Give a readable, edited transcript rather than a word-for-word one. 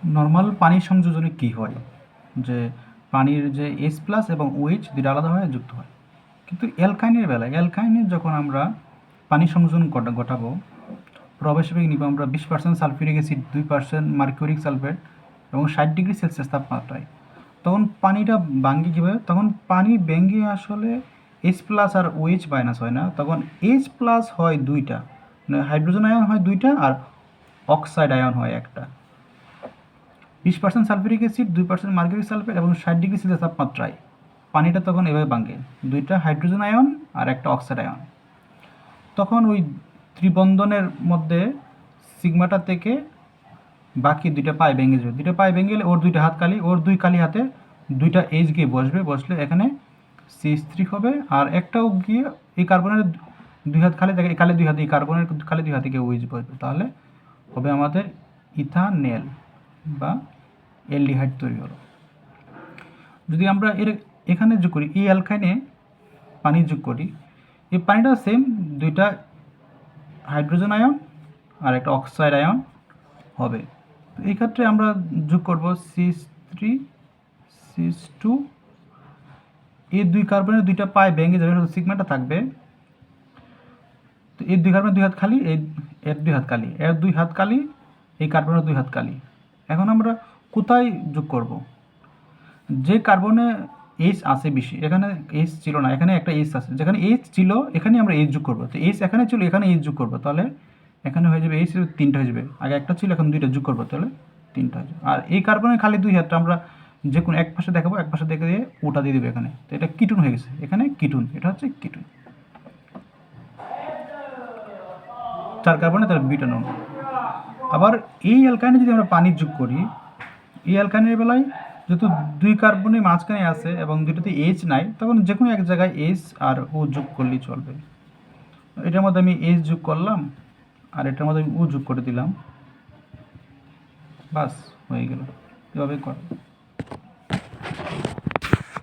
Normal পানির সংযোজনে কি হয় যে পানির যে H+ এবং OH দুইটা আলাদা হয়ে যুক্ত হয়, কিন্তু অ্যালকাইনের বেলায় যখন আমরা পানি সংযোজন ঘটাবো, প্রবেশ বেগ নিব আমরা 20% সালফিউরিক অ্যাসিড, 2% মার্কিউরিক সালফেট এবং 60°C তাপমাত্রায়, তখন পানিটা ভাঙ্গি কীভাবে? তখন পানি ভেঙে আসলে H+ আর OH মাইনাস হয় না, তখন H+ হয় দুইটা, মানে হাইড্রোজেন আয়ন হয় দুইটা আর অক্সাইড আয়ন হয় একটা। 20% সালফিউরিক অ্যাসিড, 2% মার্কিউরিক সালফেট এবং 60°C তাপমাত্রায় পানিটা তখন এভাবে ভাঙে, দুইটা হাইড্রোজেন আয়ন আর একটা অক্সাইড আয়ন। তখন ওই ত্রিবন্ধনের মধ্যে সিগমাটা থেকে বাকি দুইটা পাই ভেঙে যাবে, দুইটা পাই ভেঙে গেলে ওর দুইটা হাত খালি, ওর দুই খালি হাতে দুইটা H গিয়ে বসলে এখানে CH3 হবে, আর একটাও গিয়ে এই কার্বনের দুই হাত খালি থাকে, খালি দুই হাতে এই কার্বনের খালি দুই হাতে গিয়ে OH বসবে, তাহলে হবে আমাদের ইথানেল বা অ্যালডিহাইড তৈরি হলো। যদি আমরা এখানে যোগ করি, এই অ্যালকাইনে পানি যোগ করি, এই পানিটা সেম, দুইটা হাইড্রোজেন আয়ন আর একটা অক্সাইড আয়ন হবে। এই ক্ষেত্রে আমরা যোগ করব CH3 CH2, এই দুই কার্বনের দুইটা পাই ভেঙে যাবে, শুধু সিগমাটা থাকবে। তো এই দুই কার্বনের দুই হাত খালি, এর দুই হাত খালি, এর দুই হাত খালি, এই কার্বনের দুই হাত খালি। এখন আমরা কোথায় যোগ করব? যে কার্বনে H আছে বেশি, এখানে H ছিল না, এখানে একটা H আছে, যেখানে H ছিল এখানে আমরা H যোগ করব। তো H এখানে ছিল, এখানে H যোগ করব, তাহলে এখানে হয়ে যাবে H তিনটা হয়ে যাবে, আগে একটা ছিল এখন দুইটা যোগ করব, তাহলে তিনটা হয়ে যাবে। আর এই কার্বনের খালি দুই হাতটা আমরা যে কোনো এক পাশে দেখাবো, এক পাশে দেখে দিয়ে ওটা দিয়ে দেবে এখানে, তো এটা কিটুন হয়ে গেছে, এখানে কিটুন, এটা হচ্ছে কিটুন। 4 কার্বনে তাহলে বিটানন। আবার এই অ্যালকাইনে যদি আমরা পানি যোগ করি, এই অ্যালকাইনের বেলায় যেহেতু দুই কার্বনের মাঝখানে আছে এবং দুটোতে H নাই, তখন যে কোনো এক জায়গায় H আর O যোগ করলেই চলবে। এটার মধ্যে আমি H যোগ করলাম আর এটার মধ্যে আমি O যোগ করে দিলাম, বাস হয়ে গেল। এভাবে কর।